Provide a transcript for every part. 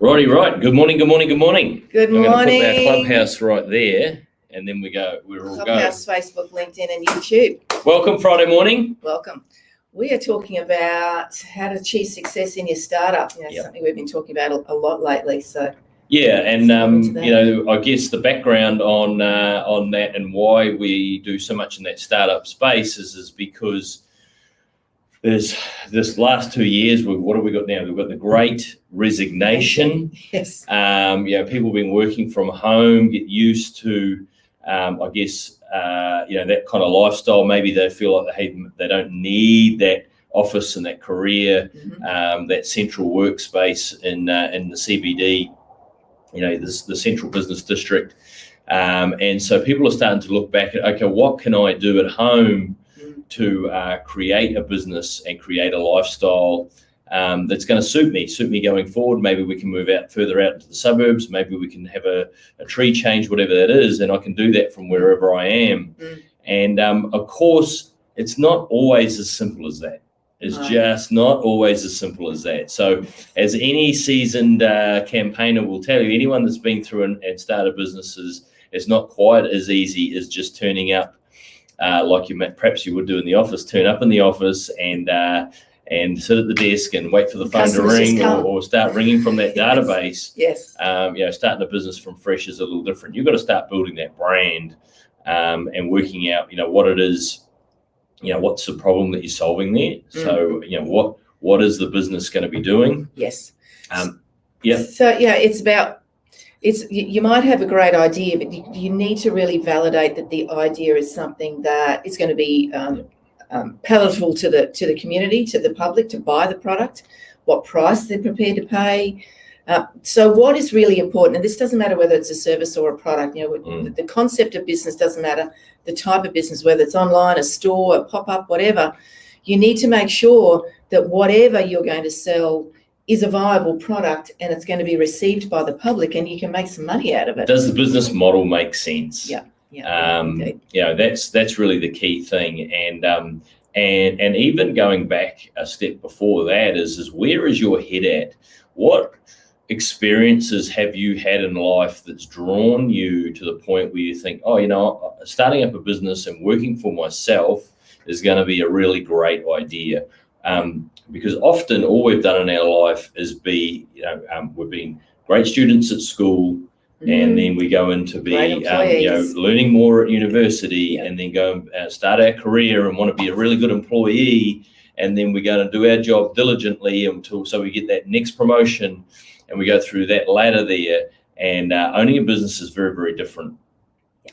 Righty, right. Good morning, good morning, good morning. Good I'm morning. going to put our clubhouse right there, and then we're all Clubhouse, Facebook, LinkedIn, and YouTube. Welcome, Friday morning. Welcome. We are talking about how to achieve success in your startup. Something we've been talking about a lot lately. So yeah, and I guess the background on that and why we do so much in that startup space is because there's this last 2 years. What have we got now? We've got the Great Resignation. Yes. People have been working from home, get used to, that kind of lifestyle. Maybe they feel like they don't need that office and that career, that central workspace in the CBD. The central business district, and so people are starting to look back at, okay, what can I do at home to create a business and create a lifestyle that's going to suit me going forward. Maybe we can move further out into the suburbs. Maybe we can have a tree change, whatever that is, and I can do that from wherever I am. And of course, it's not always as simple as that. It's just not always as simple as that. So as any seasoned campaigner will tell you, anyone that's been through and started businesses, it's not quite as easy as just turning up like perhaps you would do in the office, turn up in the office and sit at the desk and wait for the phone to ring or start ringing from that database. Yes. Starting a business from fresh is a little different. You've got to start building that brand and working out, what it is, what's the problem that you're solving there. So, what is the business going to be doing? Yes. So, you might have a great idea, but you need to really validate that the idea is something that is going to be palatable to the community, to the public, to buy the product, what price they're prepared to pay. So what is really important, and this doesn't matter whether it's a service or a product, the concept of business doesn't matter, the type of business, whether it's online, a store, a pop-up, whatever, you need to make sure that whatever you're going to sell is a viable product and it's going to be received by the public and you can make some money out of it. Does the business model make sense? Yeah. That's really the key thing. And even going back a step before that is where is your head at? What experiences have you had in life that's drawn you to the point where you think, starting up a business and working for myself is going to be a really great idea? Because often all we've done in our life is we've been great students at school, and then we go into be learning more at university, and then go and start our career and want to be a really good employee, and then we're going to do our job diligently so we get that next promotion, and we go through that ladder there. And owning a business is very, very different.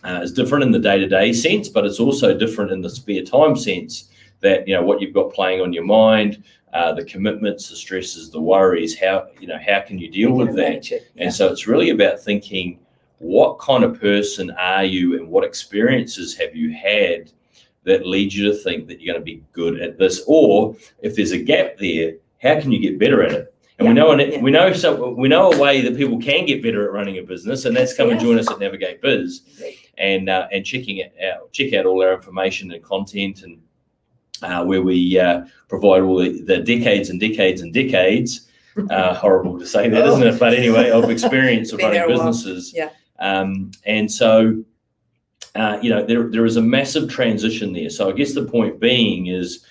It's different in the day-to-day sense, but it's also different in the spare time sense. That what you've got playing on your mind, the commitments, the stresses, the worries. How can you deal with that? And so it's really about thinking, what kind of person are you, and what experiences have you had that lead you to think that you're going to be good at this, or if there's a gap there, how can you get better at it? And we know a way that people can get better at running a business, and that's come and join us at Navigate Biz, and check out all our information and content, and where we provide all the decades and decades and decades. Horrible to say that, isn't it? But anyway, of experience of running businesses. And so, there is a massive transition there. So I guess the point being is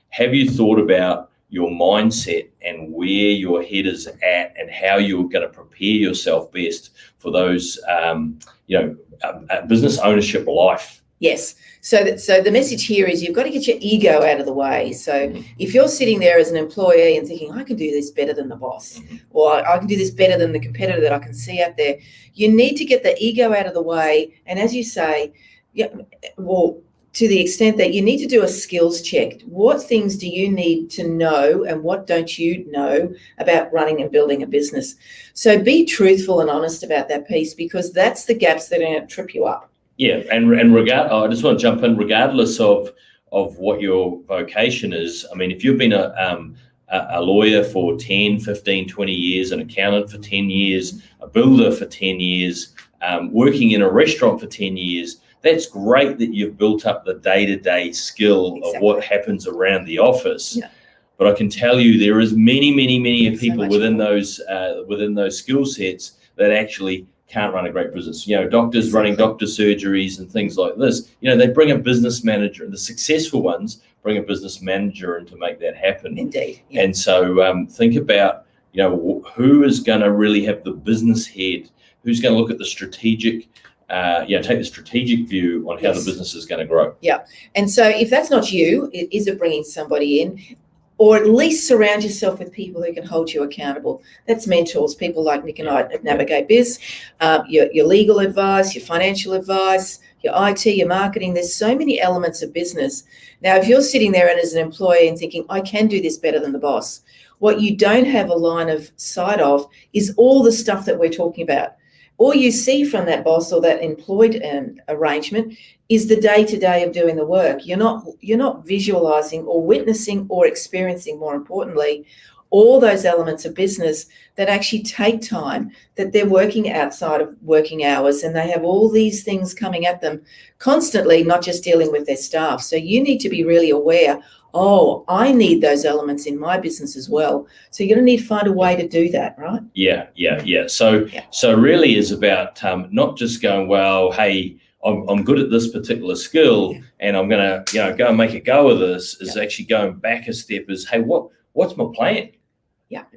have you thought about your mindset and where your head is at, and how you're going to prepare yourself best for those, business ownership life? Yes. So the message here is you've got to get your ego out of the way. So if you're sitting there as an employee and thinking, I can do this better than the boss, or I can do this better than the competitor that I can see out there, you need to get the ego out of the way. And as you say, to the extent that you need to do a skills check. What things do you need to know, and what don't you know about running and building a business? So be truthful and honest about that piece, because that's the gaps that are going to trip you up. Yeah, and I just want to jump in, regardless of what your vocation is. I mean, if you've been a lawyer for 10, 15, 20 years, an accountant for 10 years, a builder for 10 years, working in a restaurant for 10 years, that's great that you've built up the day-to-day skill of what happens around the office. But I can tell you there is many people within more. those skill sets that actually can't run a great business. Doctors running doctor surgeries and things like this. They bring a business manager, and the successful ones bring a business manager in to make that happen. Indeed. Yeah. And so think about, who is going to really have the business head, who's going to look at the strategic, take the strategic view on how the business is going to grow. Yeah. And so if that's not you, is it bringing somebody in? Or at least surround yourself with people who can hold you accountable. That's mentors, people like Nick and I at Navigate Biz, your legal advice, your financial advice, your IT, your marketing. There's so many elements of business. Now, if you're sitting there and as an employee and thinking, I can do this better than the boss, what you don't have a line of sight of is all the stuff that we're talking about. All you see from that boss or that employed arrangement is the day-to-day of doing the work. You're not visualizing or witnessing or experiencing, more importantly, all those elements of business that actually take time, that they're working outside of working hours, and they have all these things coming at them constantly, not just dealing with their staff. So you need to be really aware, I need those elements in my business as well. So you're going to need to find a way to do that, right? Yeah. So really is about not just going, well, hey, I'm good at this particular skill, and I'm going to go and make a go of this. Is actually going back a step. Is, hey, what's my plan?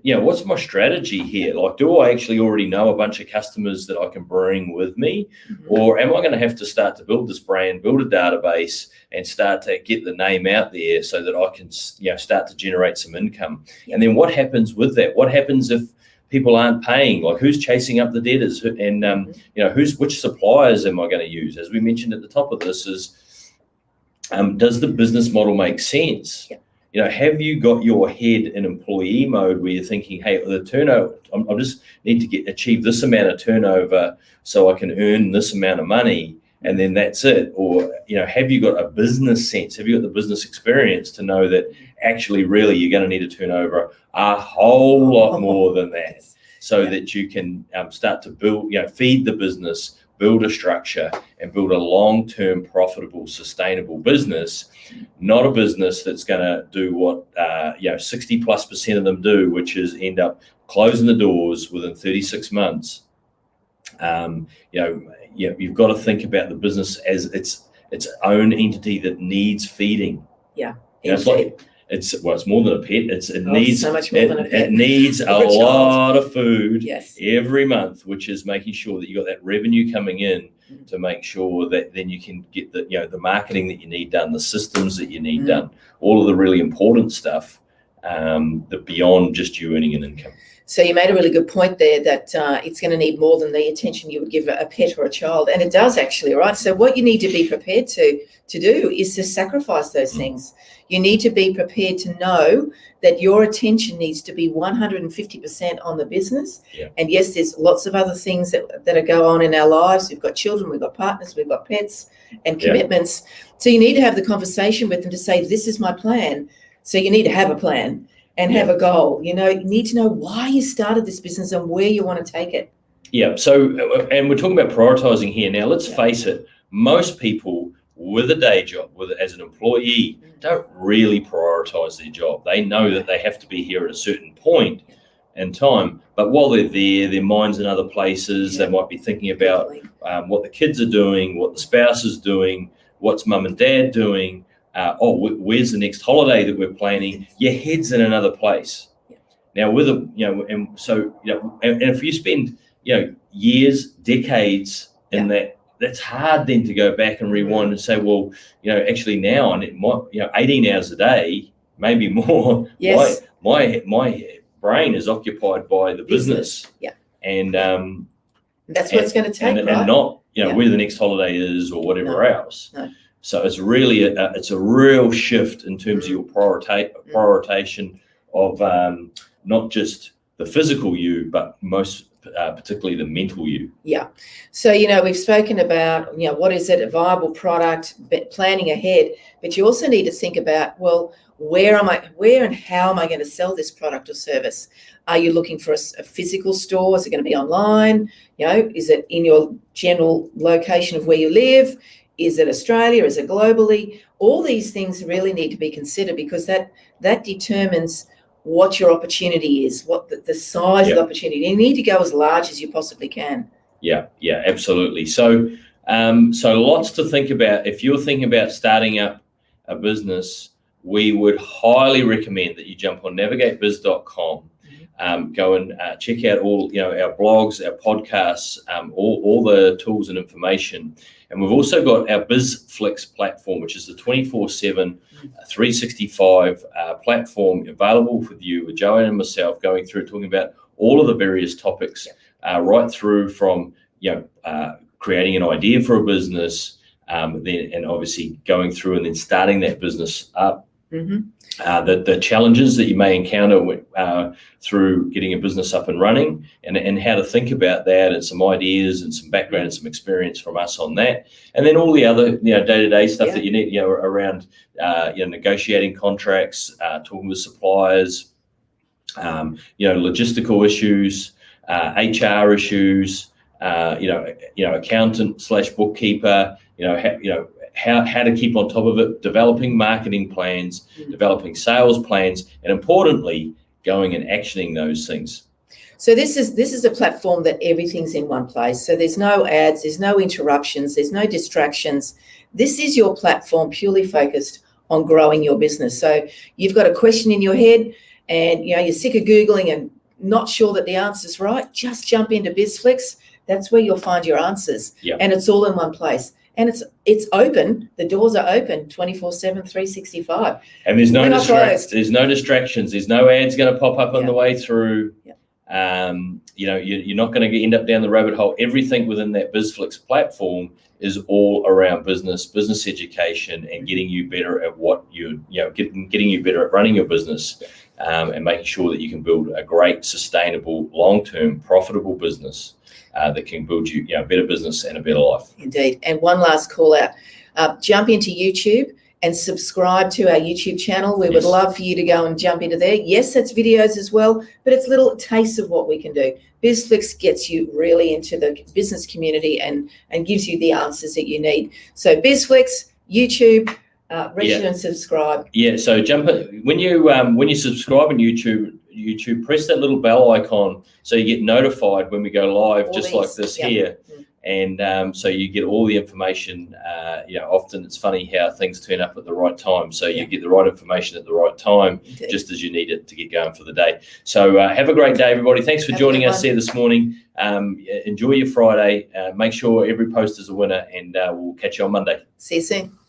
What's my strategy here? Like, do I actually already know a bunch of customers that I can bring with me? Or am I going to have to start to build this brand, build a database, and start to get the name out there so that I can, start to generate some income? And then what happens with that? What happens if people aren't paying? Like, who's chasing up the debtors? And, which suppliers am I going to use? As we mentioned at the top of this is, does the business model make sense? Have you got your head in employee mode where you're thinking, hey, the turnover, I just need to achieve this amount of turnover so I can earn this amount of money, and then that's it? Or, have you got a business sense? Have you got the business experience to know that actually really you're going to need to turn over a whole lot more than that so that you can start to build, feed the business, build a structure, and build a long-term, profitable, sustainable business, not a business that's going to do what 60+% of them do, which is end up closing the doors within 36 months. You've got to think about the business as its own entity that needs feeding. It's more than a pet. It needs so much more than a pet. It needs a lot of food every month, which is making sure that you got that revenue coming in to make sure that then you can get the marketing that you need done, the systems that you need done, all of the really important stuff that beyond just you earning an income. So you made a really good point there that it's going to need more than the attention you would give a pet or a child, and it does actually, right? So what you need to be prepared to do is to sacrifice those things. You need to be prepared to know that your attention needs to be 150% on the business. And yes, there's lots of other things that go on in our lives. We've got children, we've got partners, we've got pets and commitments. So you need to have the conversation with them to say, this is my plan. So you need to have a plan and have a goal. You need to know why you started this business and where you want to take it. So, and we're talking about prioritizing here. Now, let's face it, most people with a day job, as an employee, don't really prioritize their job. They know that they have to be here at a certain point in time, but while they're there, their mind's in other places. They might be thinking about what the kids are doing, what the spouse is doing, what's mum and dad doing. Where's the next holiday that we're planning? Your head's in another place. Now, and if you spend, years, decades in that, that's hard then to go back and rewind and say, well, actually now, and it might, 18 hours a day, maybe more. Yes. My brain is occupied by the business. And that's what it's going to take, right? And not, where the next holiday is or whatever else. No. So it's really it's a real shift in terms of your prioritization of not just the physical you, but most particularly the mental you. So we've spoken about what is it, a viable product, planning ahead, but you also need to think about, well, where and how am I going to sell this product or service? Are you looking for a physical store? Is it going to be online? Is it in your general location of where you live? Is it Australia? Is it globally? All these things really need to be considered, because that determines what your opportunity is, what the size of the opportunity. You need to go as large as you possibly can. Yeah, absolutely. So lots to think about. If you're thinking about starting up a business, we would highly recommend that you jump on navigatebiz.com. Go and check out all our blogs, our podcasts, all the tools and information. And we've also got our BizFlix platform, which is the 24/7, 365 platform available for you, with Joanne and myself going through talking about all of the various topics, right through from creating an idea for a business, then and obviously going through and then starting that business up. The challenges that you may encounter through getting a business up and running, and how to think about that, and some ideas and some background and some experience from us on that, and then all the other day-to-day stuff that you need around negotiating contracts, talking with suppliers, logistical issues, HR issues, accountant / bookkeeper, how to keep on top of it, developing marketing plans, developing sales plans, and importantly, going and actioning those things. So this is a platform that everything's in one place. So there's no ads, there's no interruptions, there's no distractions. This is your platform purely focused on growing your business. So you've got a question in your head, and you're sick of Googling and not sure that the answer's right, just jump into BizFlix. That's where you'll find your answers. And it's all in one place. And it's open. The doors are open 24/7, 365. And there's no distractions. There's no ads going to pop up on the way through. You're not going to end up down the rabbit hole. Everything within that BizFlix platform is all around business education, and getting you better at getting you better at running your business, and making sure that you can build a great, sustainable, long-term, profitable business that can build you a better business and a better life. Indeed. And one last call out, jump into YouTube and subscribe to our YouTube channel. We would love for you to go and jump into there. Yes, it's videos as well, but it's little tastes of what we can do. BizFlix gets you really into the business community and gives you the answers that you need. So BizFlix, YouTube, register and subscribe. So jump in. When you subscribe on YouTube, press that little bell icon so you get notified when we go live, like this here. And so you get all the information. Often it's funny how things turn up at the right time. So you get the right information at the right time, just as you need it to get going for the day. So have a great day, everybody. Thanks for joining us here this morning. Enjoy your Friday. Make sure every post is a winner, and we'll catch you on Monday. See you soon.